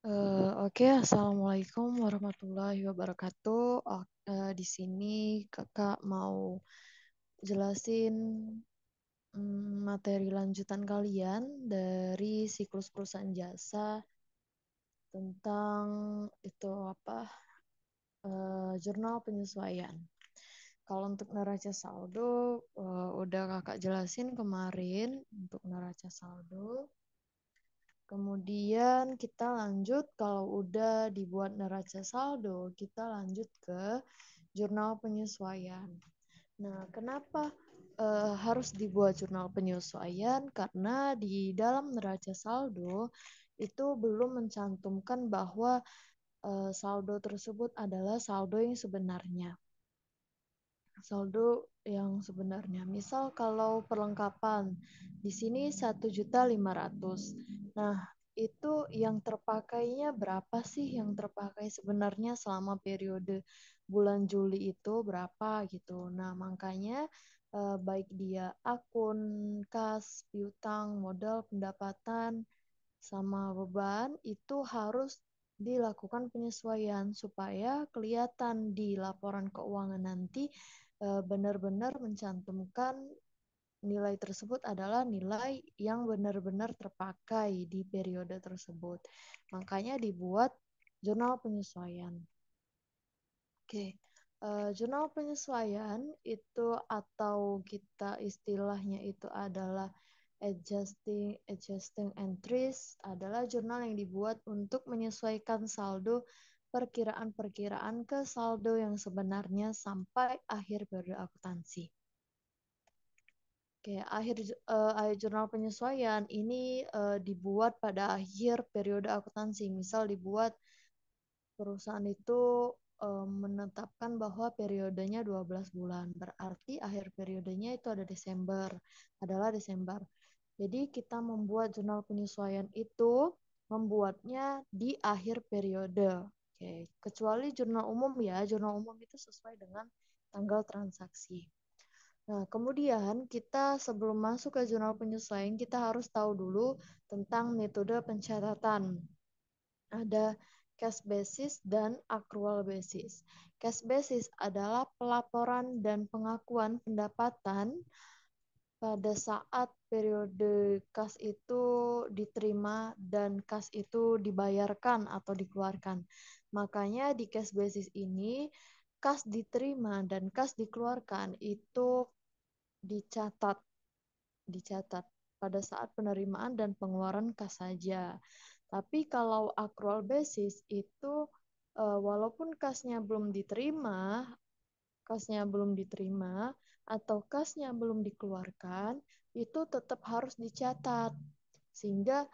Oke, Assalamualaikum warahmatullahi wabarakatuh. Di sini kakak mau jelasin materi lanjutan kalian dari siklus perusahaan jasa tentang itu apa jurnal penyesuaian. Kalau untuk neraca saldo, udah kakak jelasin kemarin untuk neraca saldo. Kemudian kita lanjut, kalau udah dibuat neraca saldo, kita lanjut ke jurnal penyesuaian. Nah, kenapa harus dibuat jurnal penyesuaian? Karena di dalam neraca saldo itu belum mencantumkan bahwa saldo tersebut adalah saldo yang sebenarnya. Saldo yang sebenarnya. Misal kalau perlengkapan di sini 1.500.000. Nah, itu yang terpakainya berapa sih yang terpakai sebenarnya selama periode bulan Juli itu berapa gitu. Nah, makanya baik dia akun, kas, piutang, modal, pendapatan, sama beban itu harus dilakukan penyesuaian supaya kelihatan di laporan keuangan nanti benar-benar mencantumkan nilai tersebut adalah nilai yang benar-benar terpakai di periode tersebut. Makanya dibuat jurnal penyesuaian. Oke, jurnal penyesuaian itu atau kita istilahnya itu adalah adjusting entries adalah jurnal yang dibuat untuk menyesuaikan saldo perkiraan-perkiraan ke saldo yang sebenarnya sampai akhir periode akuntansi. Oke, akhir jurnal penyesuaian ini dibuat pada akhir periode akuntansi. Misal dibuat perusahaan itu menetapkan bahwa periodenya 12 bulan. Berarti akhir periodenya itu adalah Desember. Jadi kita membuat jurnal penyesuaian itu membuatnya di akhir periode. Oke, kecuali jurnal umum ya. Jurnal umum itu sesuai dengan tanggal transaksi. Nah, kemudian kita sebelum masuk ke jurnal penyesuaian, kita harus tahu dulu tentang metode pencatatan. Ada cash basis dan accrual basis. Cash basis adalah pelaporan dan pengakuan pendapatan pada saat periode kas itu diterima dan kas itu dibayarkan atau dikeluarkan. Makanya di cash basis ini, kas diterima dan kas dikeluarkan itu dicatat pada saat penerimaan dan pengeluaran kas saja. Tapi kalau accrual basis itu walaupun kasnya belum diterima atau kasnya belum dikeluarkan, itu tetap harus dicatat. Sehingga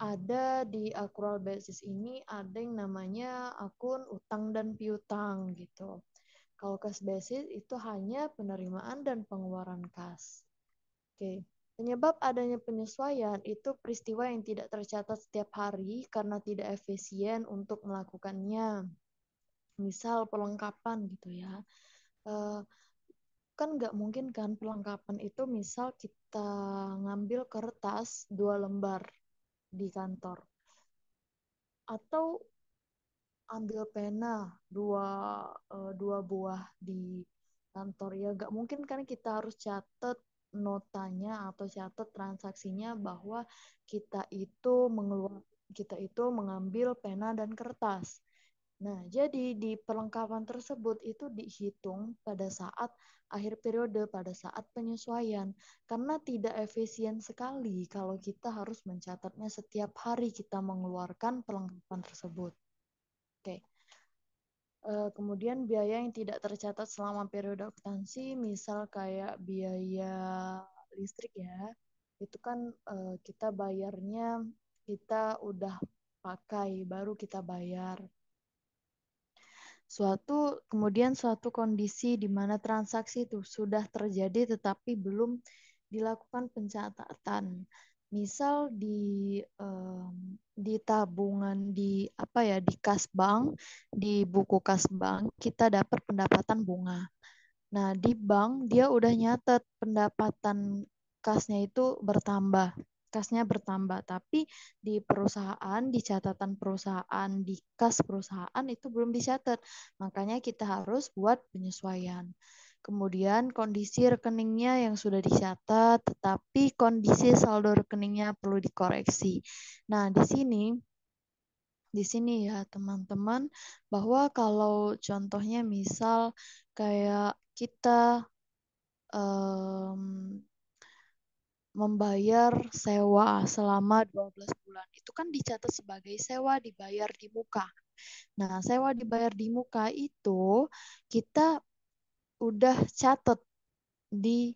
ada di accrual basis ini ada yang namanya akun utang dan piutang gitu. Kalau cash basis itu hanya penerimaan dan pengeluaran kas. Oke. Penyebab adanya penyesuaian itu peristiwa yang tidak tercatat setiap hari karena tidak efisien untuk melakukannya. Misal perlengkapan gitu ya. Kan nggak mungkin kan perlengkapan itu misal kita ngambil kertas 2 lembar di kantor. Atau ambil pena dua buah di kantor ya nggak mungkin kan kita harus catat notanya atau catat transaksinya bahwa kita itu mengambil pena dan kertas. Nah, jadi di perlengkapan tersebut itu dihitung pada saat akhir periode, pada saat penyesuaian. Karena tidak efisien sekali kalau kita harus mencatatnya setiap hari kita mengeluarkan perlengkapan tersebut. Oke. Kemudian biaya yang tidak tercatat selama periode akuntansi, misal kayak biaya listrik ya, itu kan kita bayarnya kita udah pakai, baru kita bayar. Kemudian suatu kondisi di mana transaksi itu sudah terjadi tetapi belum dilakukan pencatatan. Misal di tabungan di kas bank, di buku kas bank kita dapat pendapatan bunga. Nah, di bank dia udah nyatet pendapatan kasnya itu bertambah. kasnya bertambah, tapi di perusahaan, di catatan perusahaan, di kas perusahaan itu belum dicatat. Makanya kita harus buat penyesuaian. Kemudian kondisi rekeningnya yang sudah dicatat, tetapi kondisi saldo rekeningnya perlu dikoreksi. Nah, di sini ya teman-teman, bahwa kalau contohnya misal kayak kita um, membayar sewa selama 12 bulan. Itu kan dicatat sebagai sewa dibayar di muka. Nah, sewa dibayar di muka itu kita udah catat di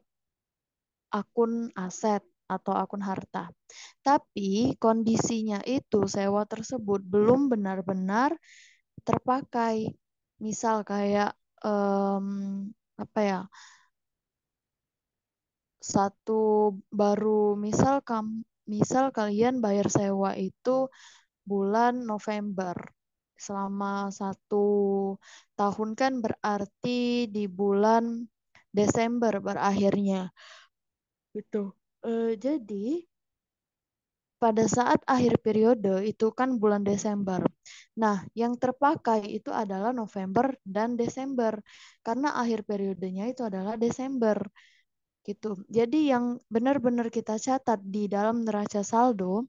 akun aset atau akun harta. Tapi kondisinya itu sewa tersebut belum benar-benar terpakai. Misal kayak apa ya? Satu baru misal kalian bayar sewa itu bulan November. Selama 1 tahun kan berarti di bulan Desember berakhirnya. Gitu. Jadi pada saat akhir periode itu kan bulan Desember. Nah, yang terpakai itu adalah November dan Desember karena akhir periodenya itu adalah Desember gitu. Jadi yang benar-benar kita catat di dalam neraca saldo,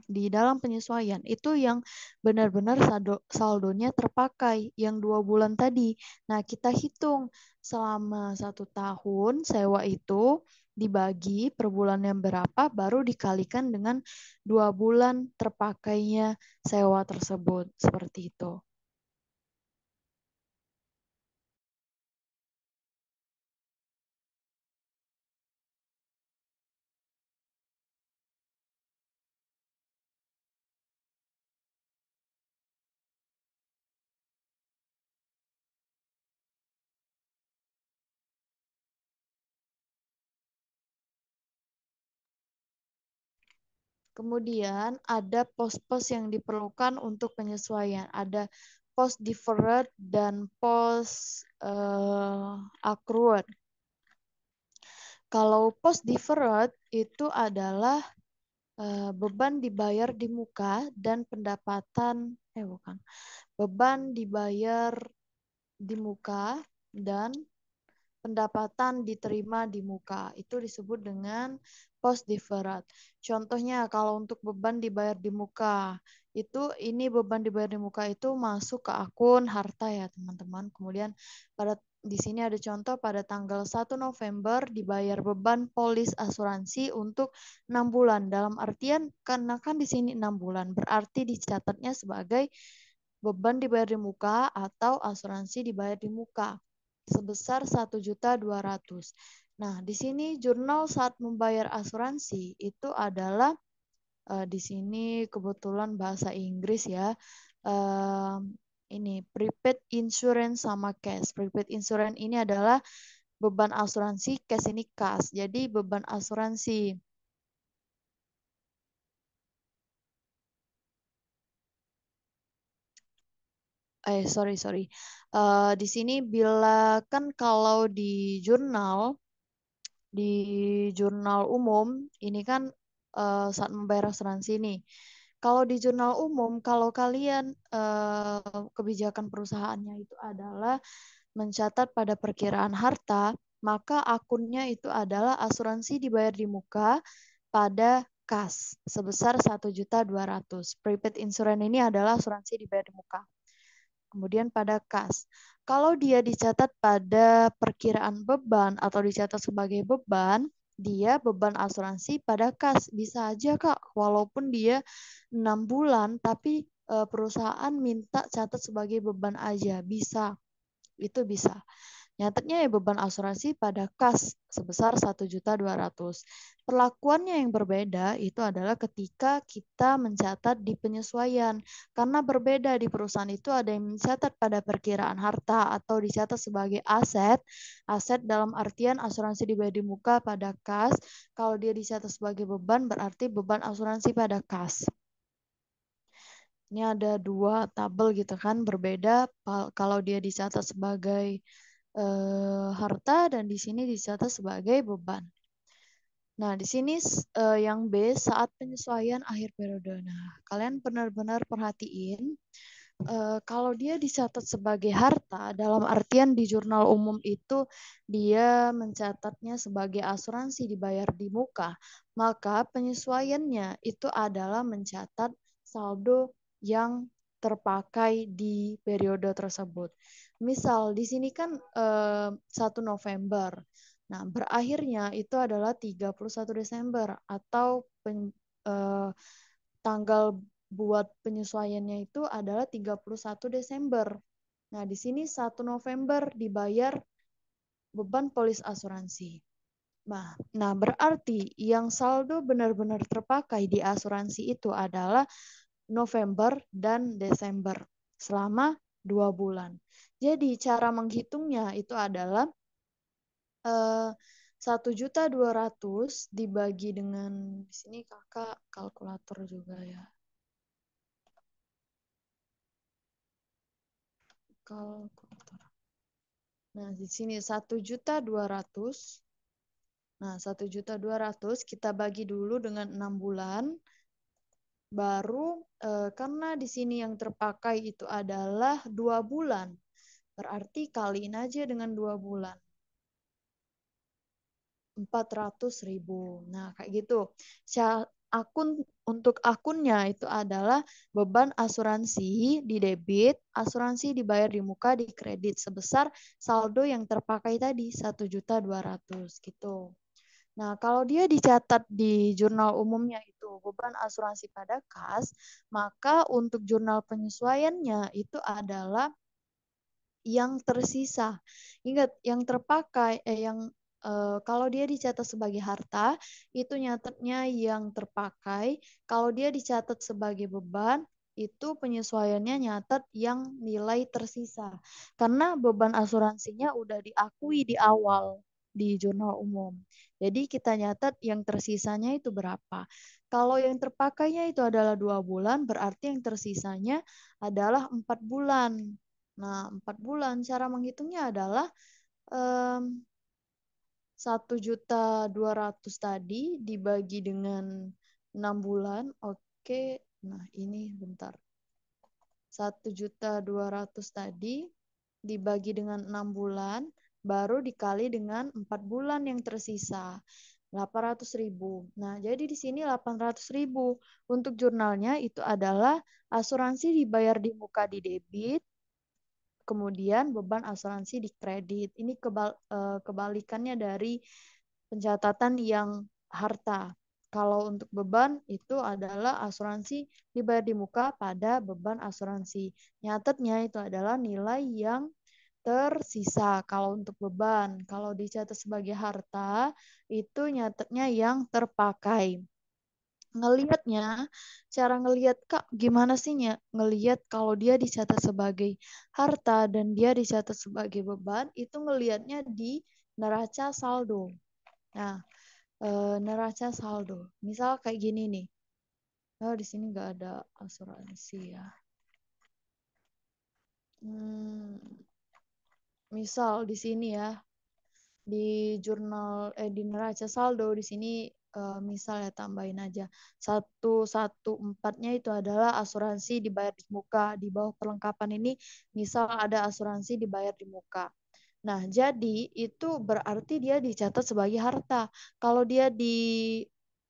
di dalam penyesuaian itu yang benar-benar saldonya terpakai yang 2 bulan tadi. Nah, kita hitung selama 1 tahun sewa itu dibagi per bulannya berapa, baru dikalikan dengan 2 bulan terpakainya sewa tersebut. Seperti itu. Kemudian ada pos-pos yang diperlukan untuk penyesuaian. Ada pos deferred dan pos accrued. Kalau pos deferred itu adalah beban dibayar di muka dan pendapatan bukan. Beban dibayar di muka dan pendapatan diterima di muka. Itu disebut dengan post deferred. Contohnya kalau untuk beban dibayar di muka, ini beban dibayar di muka itu masuk ke akun harta ya, teman-teman. Kemudian di sini ada contoh pada tanggal 1 November dibayar beban polis asuransi untuk 6 bulan. Dalam artian karena kan di sini 6 bulan, berarti dicatatnya sebagai beban dibayar di muka atau asuransi dibayar di muka sebesar 1.200.000. Nah, di sini jurnal saat membayar asuransi itu adalah di sini kebetulan bahasa Inggris ya. Ini prepaid insurance sama cash. Prepaid insurance ini adalah beban asuransi, cash ini kas. Jadi beban asuransi sorry. Di sini bila kan kalau di jurnal umum ini kan saat membayar asuransi nih. Kalau di jurnal umum, kalau kalian kebijakan perusahaannya itu adalah mencatat pada perkiraan harta, maka akunnya itu adalah asuransi dibayar di muka pada kas sebesar 1.200.000. Prepaid insurance ini adalah asuransi dibayar di muka. Kemudian pada kas. Kalau dia dicatat pada perkiraan beban atau dicatat sebagai beban, dia beban asuransi pada kas. Bisa aja Kak, walaupun dia 6 bulan, tapi perusahaan minta catat sebagai beban aja. Bisa, itu bisa. Nyatanya ya beban asuransi pada kas sebesar 1.200.000. Perlakuannya yang berbeda itu adalah ketika kita mencatat di penyesuaian. Karena berbeda di perusahaan itu ada yang mencatat pada perkiraan harta atau dicatat sebagai aset. Aset dalam artian asuransi dibayar di muka pada kas. Kalau dia dicatat sebagai beban berarti beban asuransi pada kas. Ini ada 2 tabel gitu kan berbeda kalau dia dicatat sebagai harta dan di sini dicatat sebagai beban. Nah, di sini yang B saat penyesuaian akhir periode. Nah, kalian benar-benar perhatiin kalau dia dicatat sebagai harta, dalam artian di jurnal umum itu dia mencatatnya sebagai asuransi dibayar di muka, maka penyesuaiannya itu adalah mencatat saldo yang terpakai di periode tersebut. Misal di sini kan 1 November. Nah, berakhirnya itu adalah 31 Desember atau eh, tanggal buat penyesuaiannya itu adalah 31 Desember. Nah, di sini 1 November dibayar beban polis asuransi. Nah, berarti yang saldo benar-benar terpakai di asuransi itu adalah November dan Desember selama 2 bulan. Jadi cara menghitungnya itu adalah 1.200.000 dibagi dengan di sini kakak kalkulator juga ya. Kalkulator. Nah, di sini 1.200.000. Nah, 1.200.000 kita bagi dulu dengan 6 bulan. Baru karena di sini yang terpakai itu adalah 2 bulan. Berarti kaliin aja dengan 2 bulan. 400.000. Nah, kayak gitu. Untuk akunnya itu adalah beban asuransi di debit, asuransi dibayar di muka, di kredit sebesar saldo yang terpakai tadi 1.200.000 gitu. Nah, kalau dia dicatat di jurnal umumnya itu beban asuransi pada kas, maka untuk jurnal penyesuaiannya itu adalah yang tersisa. Ingat, yang terpakai kalau dia dicatat sebagai harta, itu nyatetnya yang terpakai. Kalau dia dicatat sebagai beban, itu penyesuaiannya nyatet yang nilai tersisa. Karena beban asuransinya udah diakui di awal di jurnal umum. Jadi kita nyatet yang tersisanya itu berapa. Kalau yang terpakainya itu adalah 2 bulan, berarti yang tersisanya adalah 4 bulan. Nah, 4 bulan cara menghitungnya adalah 1.200.000 tadi dibagi dengan 6 bulan. Oke, nah ini bentar. 1.200.000 tadi dibagi dengan 6 bulan, baru dikali dengan 4 bulan yang tersisa. 800.000. Nah, jadi di sini 800.000 untuk jurnalnya itu adalah asuransi dibayar di muka di debit, kemudian beban asuransi di kredit. Ini kebalikannya dari pencatatan yang harta. Kalau untuk beban itu adalah asuransi dibayar di muka pada beban asuransi. Nyatetnya itu adalah nilai yang tersisa kalau untuk beban. Kalau dicatat sebagai harta, itu nyatetnya yang terpakai. Ngelihatnya, cara ngelihat Kak, gimana sih ngelihat kalau dia dicatat sebagai harta dan dia dicatat sebagai beban, itu ngelihatnya di neraca saldo. Nah, neraca saldo. Misal kayak gini nih. Oh, di sini nggak ada asuransi ya. Misal di sini ya, di di neraca saldo di sini misal ya tambahin aja 114-nya itu adalah asuransi dibayar di muka. Di bawah perlengkapan ini misal ada asuransi dibayar di muka. Nah, jadi itu berarti dia dicatat sebagai harta. Kalau dia di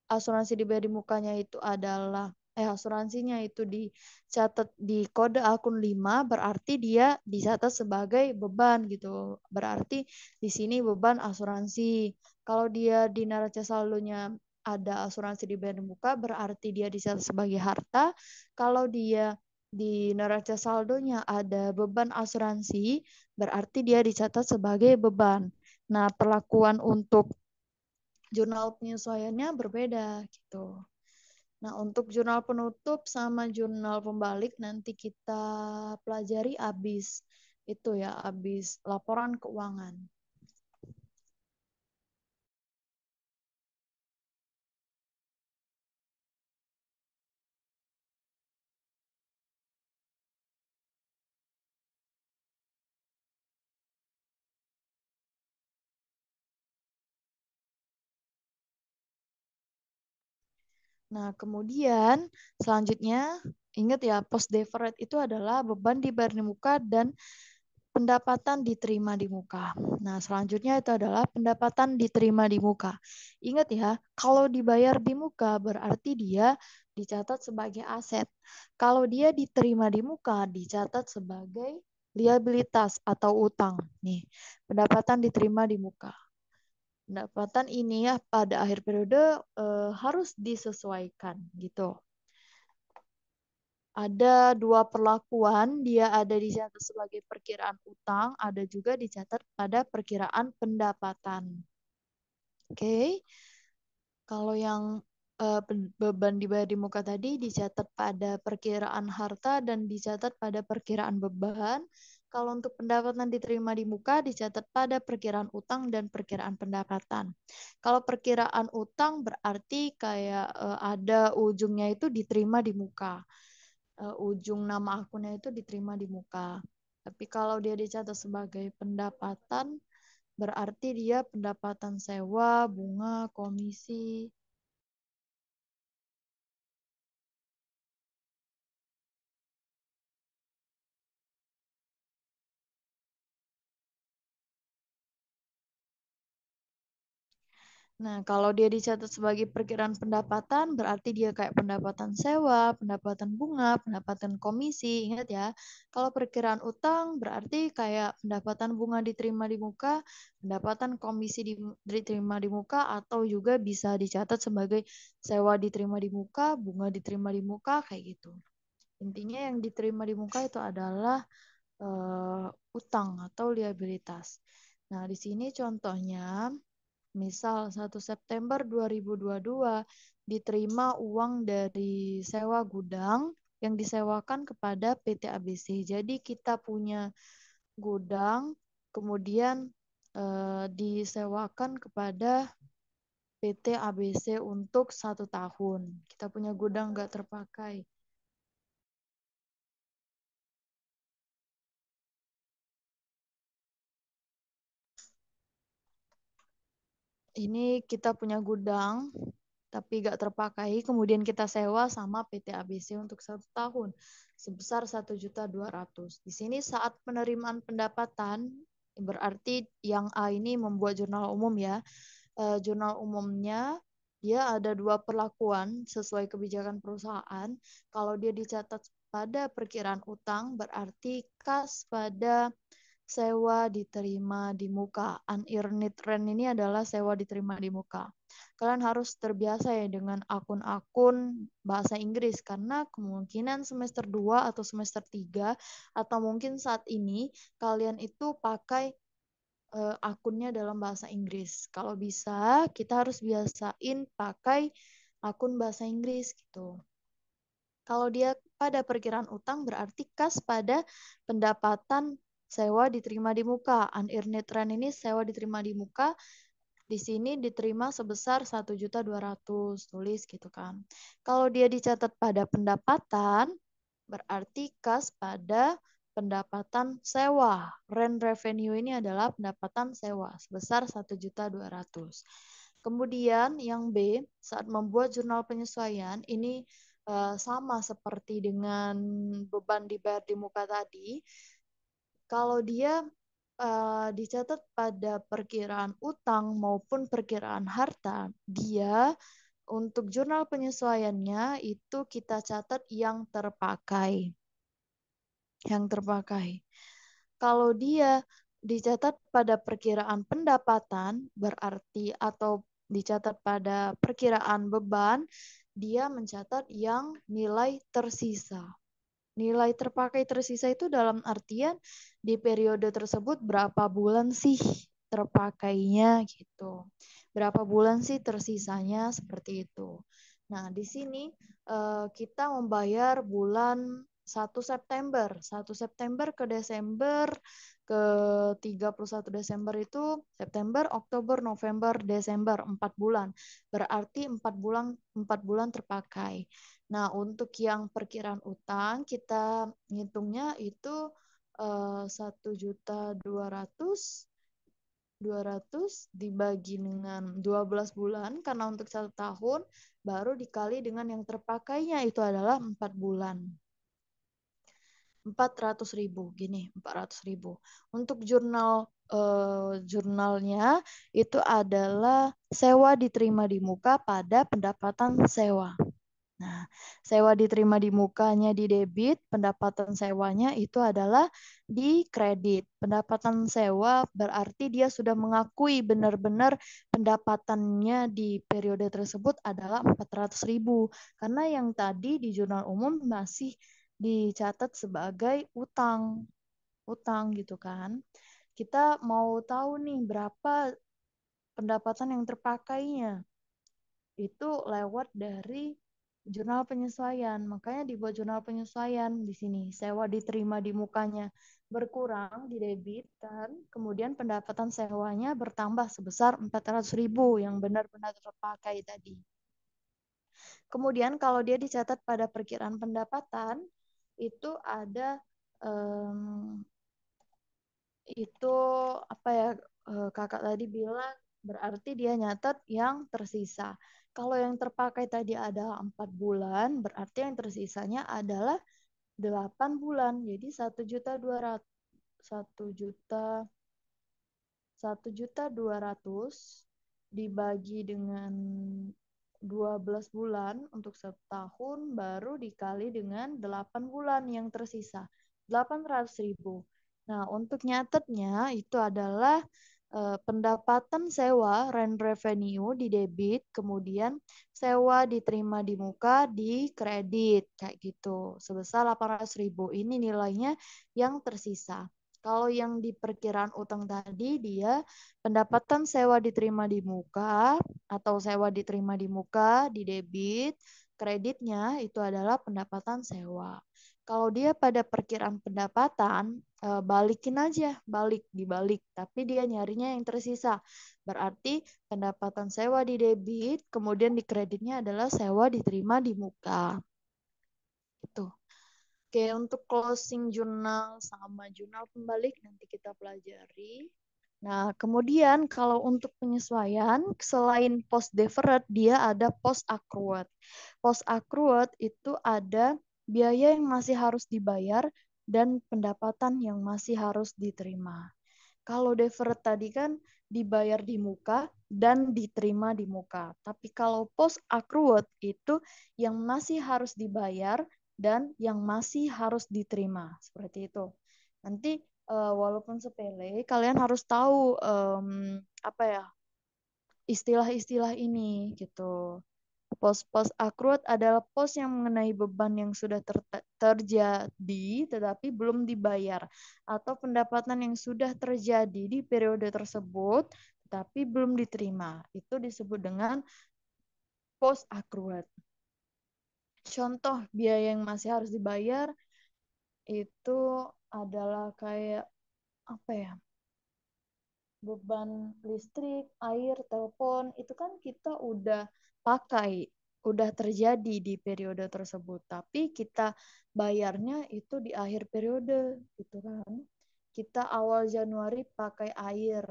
asuransi dibayar di mukanya itu adalah asuransinya itu dicatat di kode akun 5, berarti dia dicatat sebagai beban gitu. Berarti di sini beban asuransi. Kalau dia di neraca saldonya ada asuransi dibayar di muka, berarti dia dicatat sebagai harta. Kalau dia di neraca saldonya ada beban asuransi, berarti dia dicatat sebagai beban. Nah, perlakuan untuk jurnal penyesuaiannya berbeda gitu. Nah, untuk jurnal penutup sama jurnal pembalik nanti kita pelajari abis itu ya, abis laporan keuangan. Nah, kemudian selanjutnya ingat ya, post deferred itu adalah beban dibayar di muka dan pendapatan diterima di muka. Nah, selanjutnya itu adalah pendapatan diterima di muka. Ingat ya, kalau dibayar di muka berarti dia dicatat sebagai aset. Kalau dia diterima di muka dicatat sebagai liabilitas atau utang. Nih, pendapatan diterima di muka. Pendapatan ini ya pada akhir periode harus disesuaikan gitu. Ada dua perlakuan, dia ada dicatat sebagai perkiraan utang, ada juga dicatat pada perkiraan pendapatan. Oke, kalau yang beban dibayar di muka tadi dicatat pada perkiraan harta dan dicatat pada perkiraan beban. Kalau untuk pendapatan diterima di muka dicatat pada perkiraan utang dan perkiraan pendapatan. Kalau perkiraan utang berarti kayak ada ujungnya itu diterima di muka. Ujung nama akunnya itu diterima di muka. Tapi kalau dia dicatat sebagai pendapatan, berarti dia pendapatan sewa, bunga, komisi. Nah, kalau dia dicatat sebagai perkiraan pendapatan, berarti dia kayak pendapatan sewa, pendapatan bunga, pendapatan komisi. Ingat ya, kalau perkiraan utang berarti kayak pendapatan bunga diterima di muka, pendapatan komisi diterima di muka, atau juga bisa dicatat sebagai sewa diterima di muka, bunga diterima di muka, kayak gitu. Intinya yang diterima di muka itu adalah utang atau liabilitas. Nah, di sini contohnya, misal 1 September 2022 diterima uang dari sewa gudang yang disewakan kepada PT ABC. Jadi kita punya gudang, kemudian disewakan kepada PT ABC untuk 1 tahun. Kita punya gudang nggak terpakai. Ini kita punya gudang, tapi gak terpakai. Kemudian kita sewa sama PT ABC untuk 1 tahun sebesar 1.200.000. Di sini saat penerimaan pendapatan berarti yang A ini membuat jurnal umum ya. Jurnal umumnya dia ada dua perlakuan sesuai kebijakan perusahaan. Kalau dia dicatat pada perkiraan utang berarti kas pada sewa diterima di muka. Unearned rent ini adalah sewa diterima di muka. Kalian harus terbiasa ya dengan akun-akun bahasa Inggris karena kemungkinan semester 2 atau semester 3 atau mungkin saat ini kalian itu pakai akunnya dalam bahasa Inggris. Kalau bisa, kita harus biasain pakai akun bahasa Inggris gitu. Kalau dia pada perkiraan utang berarti kas pada pendapatan sewa diterima di muka. Unearned rent ini sewa diterima di muka, di sini diterima sebesar 1.200.000, tulis gitu kan. Kalau dia dicatat pada pendapatan berarti kas pada pendapatan sewa. Rent revenue ini adalah pendapatan sewa sebesar 1.200.000. Kemudian yang B, saat membuat jurnal penyesuaian, ini sama seperti dengan beban dibayar di muka tadi. Kalau dia dicatat pada perkiraan utang maupun perkiraan harta, dia untuk jurnal penyesuaiannya itu kita catat yang terpakai. Yang terpakai. Kalau dia dicatat pada perkiraan pendapatan, berarti atau dicatat pada perkiraan beban, dia mencatat yang nilai tersisa. Nilai terpakai tersisa itu dalam artian di periode tersebut berapa bulan sih terpakainya gitu. Berapa bulan sih tersisanya seperti itu. Nah, di sini kita membayar bulan 1 September. 1 September ke Desember ke 31 Desember itu September, Oktober, November, Desember 4 bulan. Berarti 4 bulan terpakai. Nah, untuk yang perkiraan utang kita ngitungnya itu 1.200.000 200 dibagi dengan 12 bulan, karena untuk 1 tahun, baru dikali dengan yang terpakainya, itu adalah 4 bulan. 400.000, gini, 400.000. Untuk jurnalnya itu adalah sewa diterima di muka pada pendapatan sewa. Nah, sewa diterima di mukanya di debit, pendapatan sewanya itu adalah di kredit. Pendapatan sewa berarti dia sudah mengakui benar-benar pendapatannya di periode tersebut adalah 400.000. Karena yang tadi di jurnal umum masih dicatat sebagai utang. Utang gitu kan. Kita mau tahu nih berapa pendapatan yang terpakainya. Itu lewat dari jurnal penyesuaian. Makanya dibuat jurnal penyesuaian di sini. Sewa diterima di mukanya berkurang di debit kan, kemudian pendapatan sewanya bertambah sebesar 400.000 yang benar-benar terpakai tadi. Kemudian kalau dia dicatat pada perkiraan pendapatan, itu ada itu apa ya, kakak tadi bilang berarti dia nyatet yang tersisa. Kalau yang terpakai tadi adalah 4 bulan, berarti yang tersisanya adalah 8 bulan. Jadi 1.200.000 dibagi dengan 12 bulan untuk 1 tahun, baru dikali dengan 8 bulan yang tersisa. 800.000. Nah, untuk nyatetnya itu adalah pendapatan sewa, rent revenue di debit, kemudian sewa diterima di muka di kredit, kayak gitu. Sebesar 800.000. Ini nilainya yang tersisa. Kalau yang di perkiraan utang tadi, dia pendapatan sewa diterima di muka atau sewa diterima di muka di debit, kreditnya itu adalah pendapatan sewa. Kalau dia pada perkiraan pendapatan, balikin aja, dibalik, tapi dia nyarinya yang tersisa. Berarti pendapatan sewa di debit, kemudian di kreditnya adalah sewa diterima di muka. Itu. Oke, untuk closing jurnal sama jurnal pembalik nanti kita pelajari. Nah, kemudian kalau untuk penyesuaian, selain post deferred, dia ada post accrued. Post accrued itu ada biaya yang masih harus dibayar dan pendapatan yang masih harus diterima. Kalau deferred tadi kan dibayar di muka dan diterima di muka. Tapi kalau post accrued itu yang masih harus dibayar dan yang masih harus diterima. Seperti itu. Nanti walaupun sepele, kalian harus tahu apa ya, istilah-istilah ini gitu. Pos-pos accrued adalah pos yang mengenai beban yang sudah terjadi tetapi belum dibayar, atau pendapatan yang sudah terjadi di periode tersebut tetapi belum diterima. Itu disebut dengan post accrued. Contoh biaya yang masih harus dibayar itu adalah kayak apa ya? Beban listrik, air, telepon, itu kan kita udah pakai, udah terjadi di periode tersebut. Tapi kita bayarnya itu di akhir periode, gitu kan. Kita awal Januari pakai air,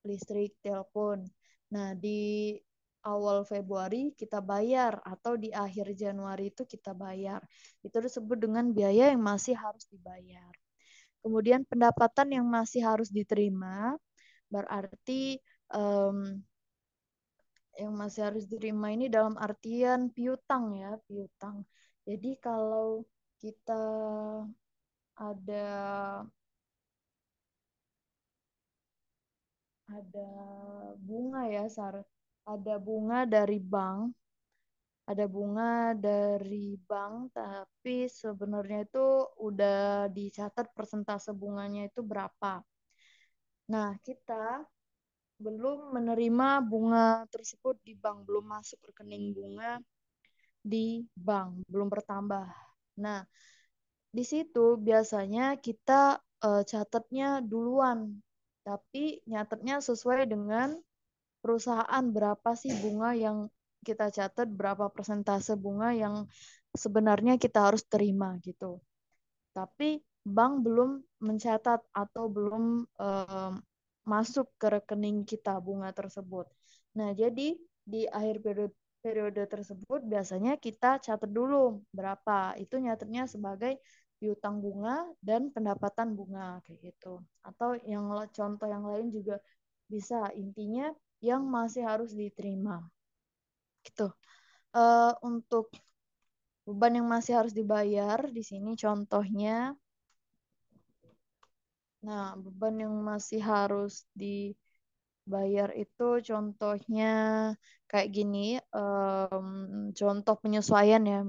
listrik, telepon. Nah, di awal Februari kita bayar, atau di akhir Januari itu kita bayar. Itu disebut dengan biaya yang masih harus dibayar. Kemudian pendapatan yang masih harus diterima, berarti yang masih harus diterima ini dalam artian piutang ya, piutang. Jadi kalau kita ada ada bunga ya, ada bunga dari bank, tapi sebenarnya itu udah dicatat persentase bunganya itu berapa. Nah, kita belum menerima bunga tersebut di bank, belum masuk rekening bunga di bank, belum bertambah. Nah, di situ biasanya kita catatnya duluan, tapi nyatetnya sesuai dengan perusahaan, berapa sih bunga yang kita catat, berapa persentase bunga yang sebenarnya kita harus terima gitu. Tapi bank belum mencatat atau belum masuk ke rekening kita bunga tersebut. Nah, jadi di akhir periode tersebut biasanya kita catat dulu berapa. Itu nyatetnya sebagai piutang bunga dan pendapatan bunga kayak gitu. Atau yang contoh yang lain juga bisa. Intinya yang masih harus diterima. Gitu. Untuk beban yang masih harus dibayar di sini contohnya. Nah, beban yang masih harus dibayar itu contohnya kayak gini, contoh penyesuaian ya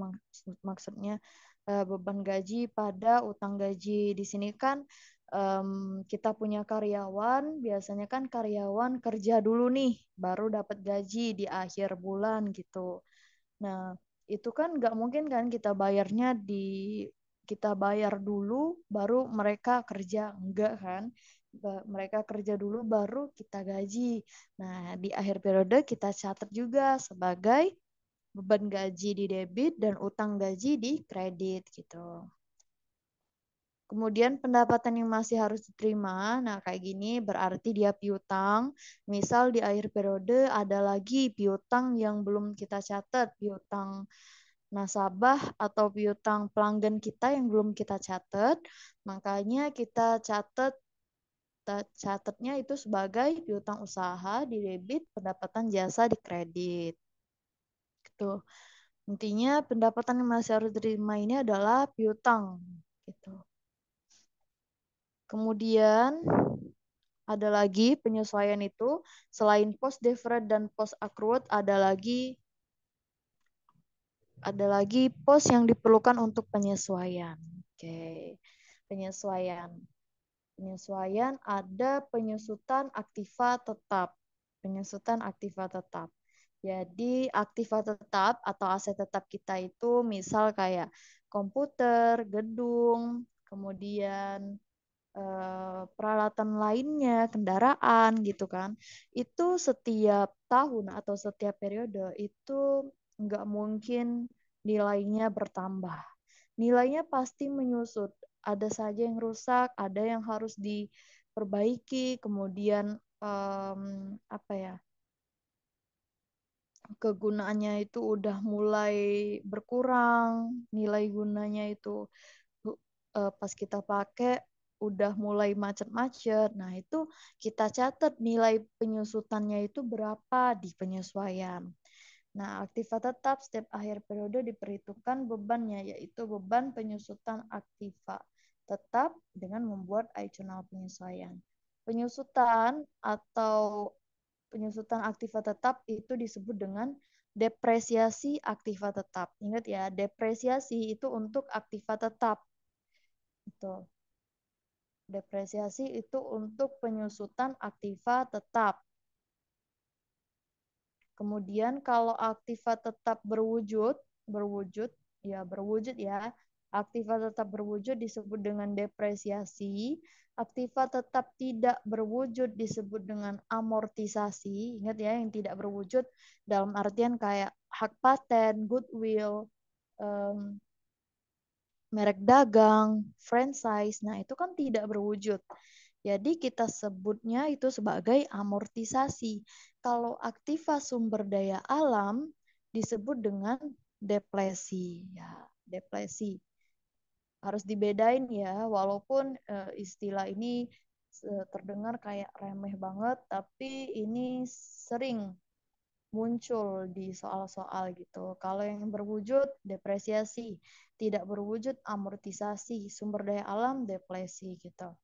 maksudnya beban gaji pada utang gaji. Di sini kan kita punya karyawan, biasanya kan karyawan kerja dulu nih, baru dapat gaji di akhir bulan gitu. Nah, itu kan nggak mungkin kan kita bayar dulu baru mereka kerja, enggak kan? Mereka kerja dulu baru kita gaji. Nah, di akhir periode kita catat juga sebagai beban gaji di debit dan utang gaji di kredit gitu. Kemudian pendapatan yang masih harus diterima, nah kayak gini berarti dia piutang. Misal di akhir periode ada lagi piutang yang belum kita catat, piutang nasabah atau piutang pelanggan kita yang belum kita catat, makanya kita catatnya itu sebagai piutang usaha di debit, pendapatan jasa di kredit. Gitu. Intinya pendapatan yang masih harus diterima ini adalah piutang gitu. Kemudian ada lagi penyesuaian itu selain post deferred dan post accrued ada lagi pos yang diperlukan untuk penyesuaian. Oke. Penyesuaian. Penyesuaian ada penyusutan aktiva tetap. Penyusutan aktiva tetap. Jadi aktiva tetap atau aset tetap kita itu misal kayak komputer, gedung, kemudian peralatan lainnya, kendaraan gitu kan. Itu setiap tahun atau setiap periode itu nggak mungkin nilainya bertambah. Nilainya pasti menyusut. Ada saja yang rusak, ada yang harus diperbaiki, kemudian apa ya, kegunaannya itu udah mulai berkurang, nilai gunanya itu pas kita pakai udah mulai macet-macet. Nah, itu kita catat nilai penyusutannya itu berapa di penyesuaian. Nah, aktiva tetap setiap akhir periode diperhitungkan bebannya, yaitu beban penyusutan aktiva tetap dengan membuat jurnal penyesuaian. Penyusutan atau penyusutan aktiva tetap itu disebut dengan depresiasi aktiva tetap. Ingat ya, depresiasi itu untuk aktiva tetap. Itu. Depresiasi itu untuk penyusutan aktiva tetap. Kemudian kalau aktiva tetap berwujud ya. Aktiva tetap berwujud disebut dengan depresiasi. Aktiva tetap tidak berwujud disebut dengan amortisasi. Ingat ya, yang tidak berwujud dalam artian kayak hak paten, goodwill, merek dagang, franchise. Nah, itu kan tidak berwujud. Jadi kita sebutnya itu sebagai amortisasi. Kalau aktiva sumber daya alam disebut dengan depresi. Ya, depresi. Harus dibedain ya, walaupun istilah ini terdengar kayak remeh banget, tapi ini sering muncul di soal-soal gitu. Kalau yang berwujud depresiasi, tidak berwujud amortisasi, sumber daya alam depresi gitu.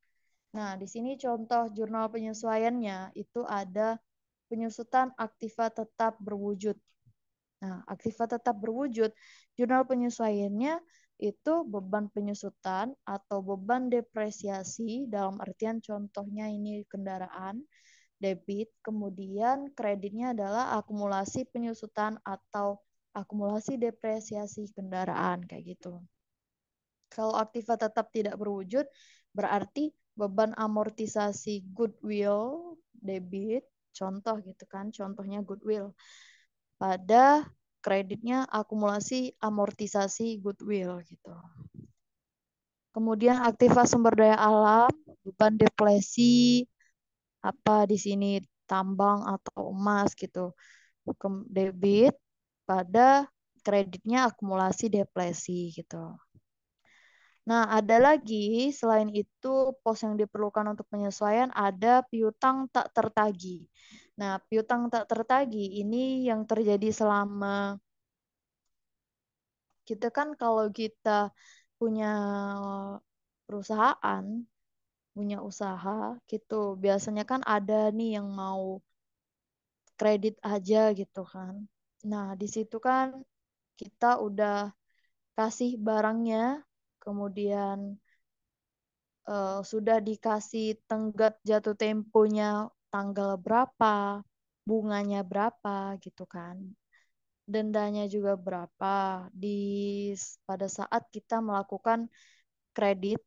Nah, di sini contoh jurnal penyesuaiannya itu ada penyusutan aktiva tetap berwujud. Nah, aktiva tetap berwujud, jurnal penyesuaiannya itu beban penyusutan atau beban depresiasi dalam artian contohnya ini kendaraan debit, kemudian kreditnya adalah akumulasi penyusutan atau akumulasi depresiasi kendaraan kayak gitu. Kalau aktiva tetap tidak berwujud, berarti beban amortisasi goodwill debit, contoh gitu kan, contohnya goodwill. Pada kreditnya akumulasi amortisasi goodwill gitu. Kemudian aktiva sumber daya alam, beban depresi, apa di sini tambang atau emas gitu. Debit pada kreditnya akumulasi depresi gitu. Nah, ada lagi selain itu pos yang diperlukan untuk penyesuaian ada piutang tak tertagih. Nah, piutang tak tertagih ini yang terjadi selama kita kan kalau kita punya perusahaan, punya usaha gitu, biasanya kan ada nih yang mau kredit aja gitu kan. Nah, di situ kan kita udah kasih barangnya, kemudian sudah dikasih tenggat jatuh temponya tanggal berapa, bunganya berapa gitu kan. Dendanya juga berapa di pada saat kita melakukan kredit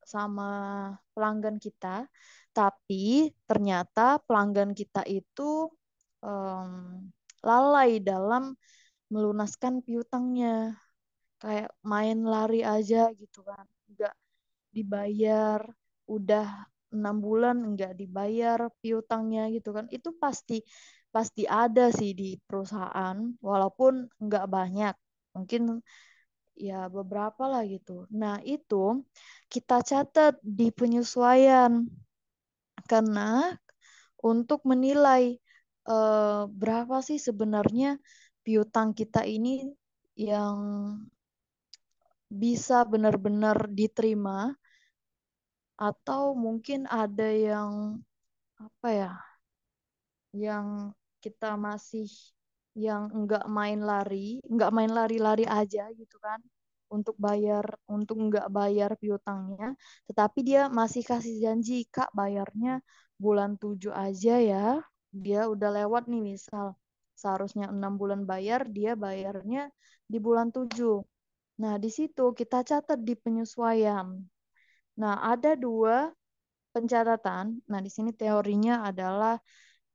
sama pelanggan kita, tapi ternyata pelanggan kita itu lalai dalam melunaskan piutangnya, kayak main lari aja gitu kan, nggak dibayar, udah 6 bulan nggak dibayar piutangnya gitu kan, itu pasti pasti ada sih di perusahaan, walaupun nggak banyak, mungkin ya beberapa lah gitu. Nah itu kita catat di penyesuaian karena untuk menilai berapa sih sebenarnya piutang kita ini yang bisa benar-benar diterima atau mungkin ada yang apa ya, yang kita masih yang enggak main lari-lari aja gitu kan untuk enggak bayar piutangnya, tetapi dia masih kasih janji, Kak bayarnya bulan 7 aja ya. Dia udah lewat nih, misal seharusnya 6 bulan bayar, dia bayarnya di bulan 7. Nah, di situ kita catat di penyesuaian. Nah, ada dua pencatatan. Nah, di sini teorinya adalah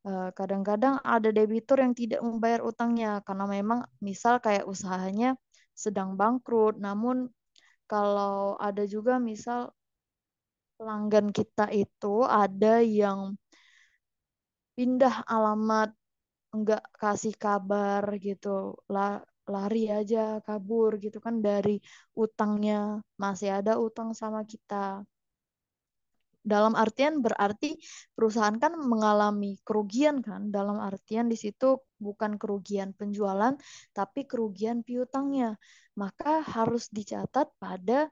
kadang-kadang ada debitur yang tidak membayar utangnya karena memang misal kayak usahanya sedang bangkrut. Namun kalau ada juga misal pelanggan kita itu ada yang pindah alamat, enggak kasih kabar gitu, lari aja kabur gitu kan dari utangnya, masih ada utang sama kita. Dalam artian berarti perusahaan kan mengalami kerugian kan, dalam artian di situ bukan kerugian penjualan tapi kerugian piutangnya, maka harus dicatat pada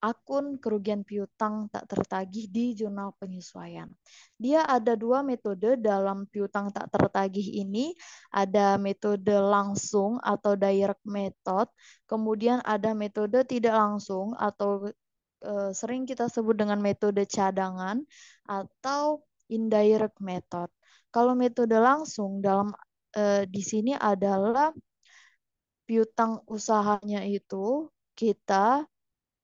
akun kerugian piutang tak tertagih di jurnal penyesuaian. Dia ada dua metode dalam piutang tak tertagih ini, ada metode langsung atau direct method, kemudian ada metode tidak langsung atau sering kita sebut dengan metode cadangan atau indirect method. Kalau metode langsung dalam di sini adalah piutang usahanya itu kita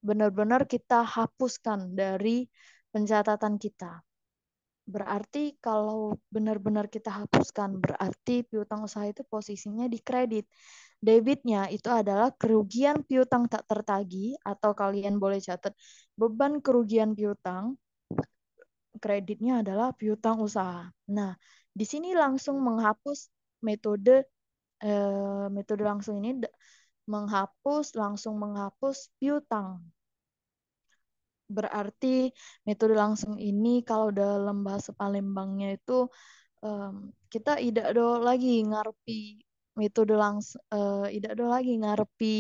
benar-benar kita hapuskan dari pencatatan kita. Berarti kalau benar-benar kita hapuskan, berarti piutang usaha itu posisinya di kredit. Debitnya itu adalah kerugian piutang tak tertagih, atau kalian boleh catat beban kerugian piutang, kreditnya adalah piutang usaha. Nah, di sini langsung menghapus metode metode langsung ini langsung menghapus piutang. Berarti metode langsung ini kalau dalam bahasa Palembangnya itu kita tidak do lagi ngarepi metode langsung, tidak do lagi ngarepi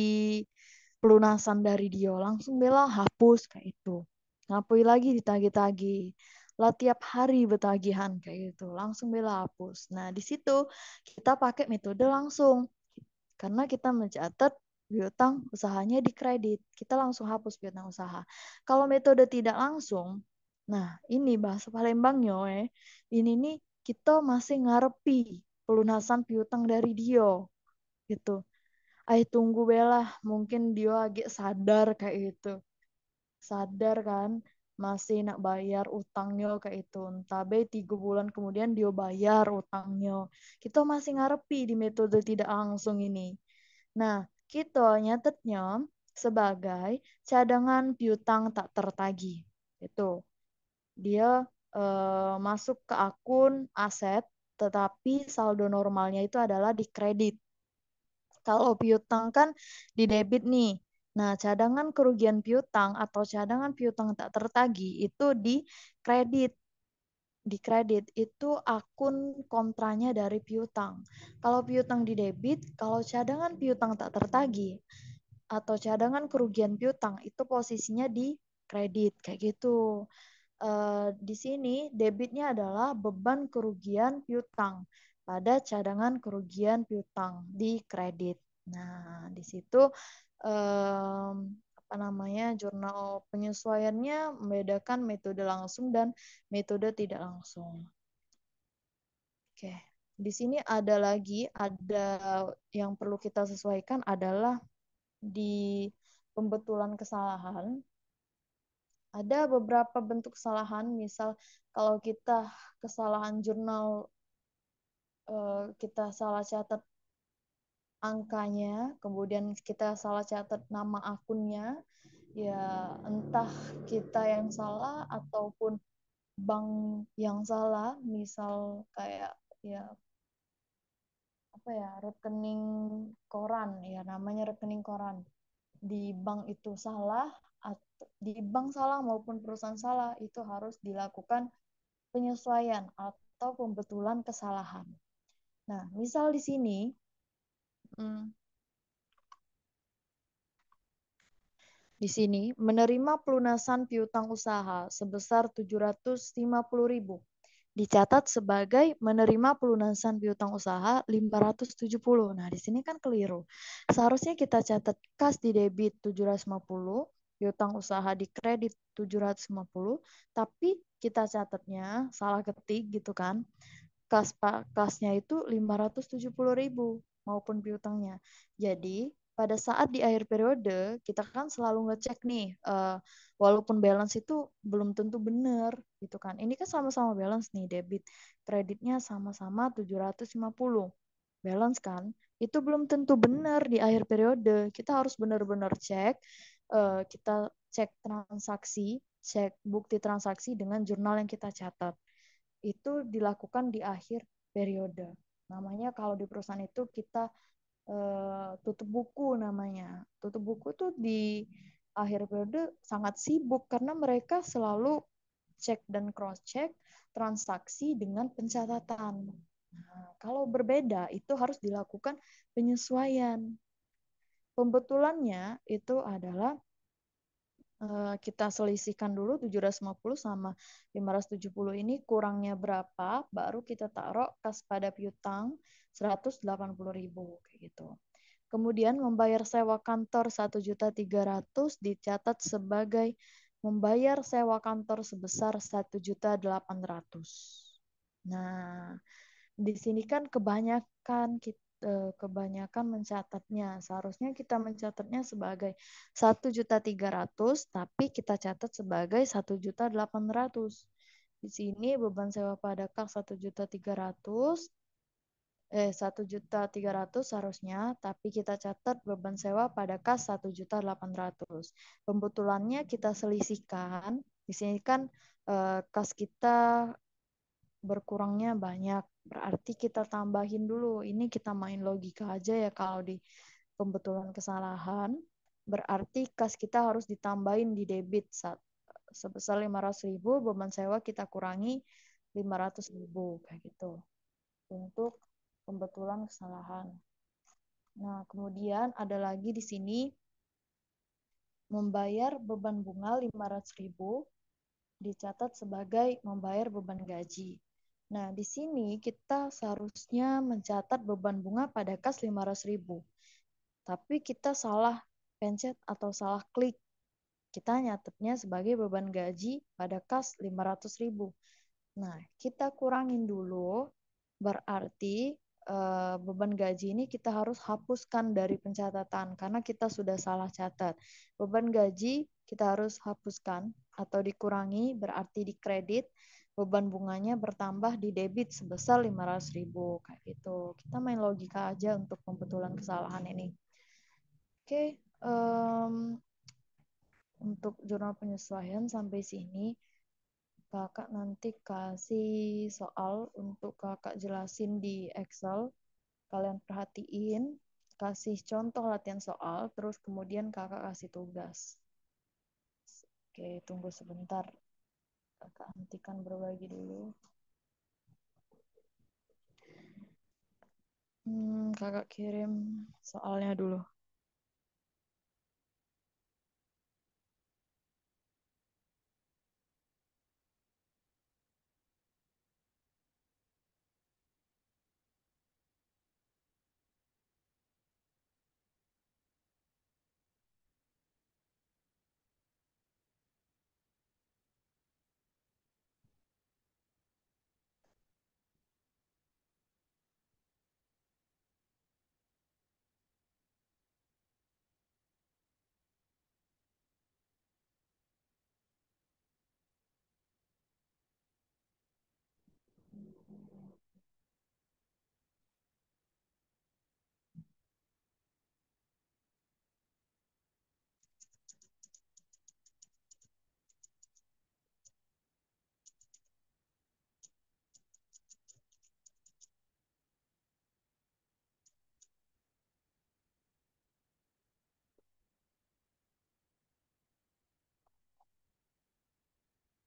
pelunasan dari dia, langsung bela hapus kayak itu. Ngapui lagi ditagih-tagih. Lah tiap hari betagihan kayak gitu, langsung bela hapus. Nah, di situ kita pakai metode langsung. Karena kita mencatat piutang usahanya di kredit, kita langsung hapus piutang usaha. Kalau metode tidak langsung, nah ini bahasa Palembangnya, ini nih kita masih ngarepi pelunasan piutang dari dia, gitu. Ayo tunggu belah, mungkin dia agak sadar kayak gitu, sadar kan, masih nak bayar utangnya kayak itu. Entah 3 bulan kemudian dia bayar utangnya. Kita masih ngarepi di metode tidak langsung ini. Nah, kita nyatetnya sebagai cadangan piutang tak tertagih. Itu. Dia masuk ke akun aset, tetapi saldo normalnya itu adalah di kredit. Kalau piutang kan di debit nih. Nah, cadangan kerugian piutang atau cadangan piutang tak tertagih itu di kredit. Di kredit itu akun kontranya dari piutang. Kalau piutang di debit, kalau cadangan piutang tak tertagih atau cadangan kerugian piutang itu posisinya di kredit kayak gitu. Di sini debitnya adalah beban kerugian piutang pada cadangan kerugian piutang di kredit. Nah, di situ um, apa namanya jurnal penyesuaiannya membedakan metode langsung dan metode tidak langsung. Oke, di sini ada yang perlu kita sesuaikan adalah di pembetulan kesalahan. Ada beberapa bentuk kesalahan, misal kalau kita kesalahan jurnal, kita salah catat angkanya, kemudian kita salah catat nama akunnya, ya entah kita yang salah ataupun bank yang salah, misal kayak ya apa ya rekening koran, ya namanya rekening koran di bank itu salah, atau di bank salah maupun perusahaan salah, itu harus dilakukan penyesuaian atau pembetulan kesalahan. Nah, misal di sini, hmm, di sini menerima pelunasan piutang usaha sebesar 750.000 dicatat sebagai menerima pelunasan piutang usaha 570. Nah, di sini kan keliru. Seharusnya kita catat kas di debit 750, piutang usaha di kredit 750, tapi kita catatnya salah ketik gitu kan. Kasnya itu 570.000 maupun piutangnya. Jadi pada saat di akhir periode kita kan selalu ngecek nih, walaupun balance itu belum tentu benar gitu kan. Ini kan sama-sama balance nih, debit kreditnya sama-sama 750 balance kan. Itu belum tentu benar di akhir periode. Kita harus benar-benar cek, kita cek transaksi, cek bukti transaksi dengan jurnal yang kita catat itu dilakukan di akhir periode. Namanya kalau di perusahaan itu kita tutup buku namanya. Tutup buku tuh di akhir periode sangat sibuk karena mereka selalu cek dan cross check transaksi dengan pencatatan. Nah, kalau berbeda itu harus dilakukan penyesuaian. Pembetulannya itu adalah kita selisihkan dulu 750 sama 570 ini kurangnya berapa, baru kita taruh kas pada piutang 180.000 kayak gitu. Kemudian membayar sewa kantor 1.300.000 dicatat sebagai membayar sewa kantor sebesar 1.800.000. Nah, di sini kan kebanyakan mencatatnya. Seharusnya kita mencatatnya sebagai 1.300.000, tapi kita catat sebagai 1.800.000. Di sini beban sewa pada kak 1.300.000, 1.300.000 seharusnya, tapi kita catat beban sewa pada kas 1.800.000. Pembetulannya kita selisihkan. Di sini kan kas kita berkurangnya banyak. Berarti kita tambahin dulu. Ini kita main logika aja ya kalau di pembetulan kesalahan. Berarti kas kita harus ditambahin di debit sebesar 500.000, beban sewa kita kurangi 500.000 kayak gitu. Untuk pembetulan kesalahan. Nah, kemudian ada lagi di sini membayar beban bunga 500.000 dicatat sebagai membayar beban gaji. Nah, di sini kita seharusnya mencatat beban bunga pada kas 500.000. Tapi kita salah pencet atau salah klik. Kita nyatetnya sebagai beban gaji pada kas 500.000. Nah, kita kurangin dulu. Berarti beban gaji ini kita harus hapuskan dari pencatatan karena kita sudah salah catat. Beban gaji kita harus hapuskan atau dikurangi, berarti di kredit. Beban bunganya bertambah di debit sebesar 500.000 kayak gitu. Kita main logika aja untuk pembetulan kesalahan ini. Oke, untuk jurnal penyesuaian sampai sini. Kakak nanti kasih soal untuk kakak jelasin di Excel. Kalian perhatiin, kasih contoh latihan soal, terus kemudian kakak kasih tugas. Oke, tunggu sebentar. Kakak hentikan berbagi dulu. Kakak kirim soalnya dulu.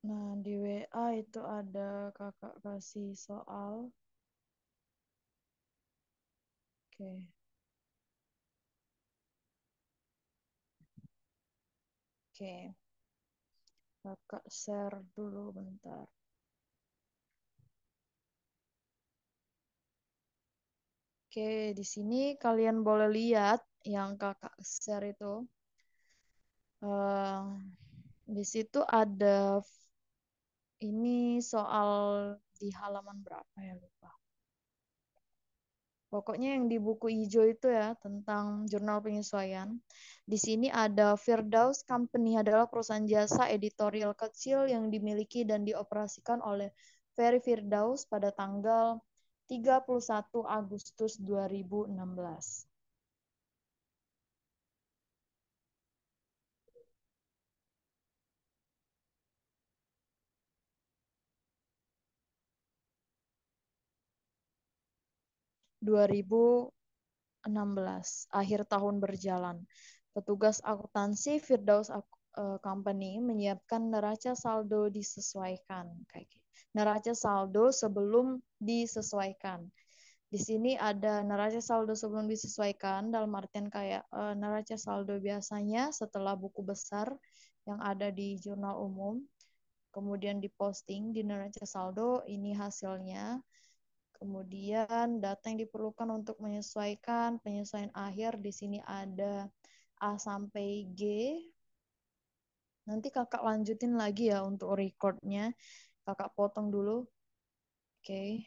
Nah, di WA itu ada kakak kasih soal. Oke, oke. Kakak share dulu bentar. Oke, di sini kalian boleh lihat yang kakak share itu. Eh, di situ ada ini soal di halaman berapa ya lupa. Pokoknya yang di buku hijau itu ya tentang jurnal penyesuaian. Di sini ada Firdaus Company adalah perusahaan jasa editorial kecil yang dimiliki dan dioperasikan oleh Ferry Firdaus pada tanggal 31 Agustus 2016. 2016, akhir tahun berjalan. Petugas akuntansi Firdaus Company menyiapkan neraca saldo disesuaikan. Kayak gitu. Neraca saldo sebelum disesuaikan. Di sini ada neraca saldo sebelum disesuaikan dalam artian kayak neraca saldo biasanya setelah buku besar yang ada di jurnal umum, kemudian diposting di neraca saldo, ini hasilnya. Kemudian data yang diperlukan untuk menyesuaikan penyesuaian akhir di sini ada A sampai G. Nanti kakak lanjutin lagi ya untuk recordnya. Kakak potong dulu. Oke.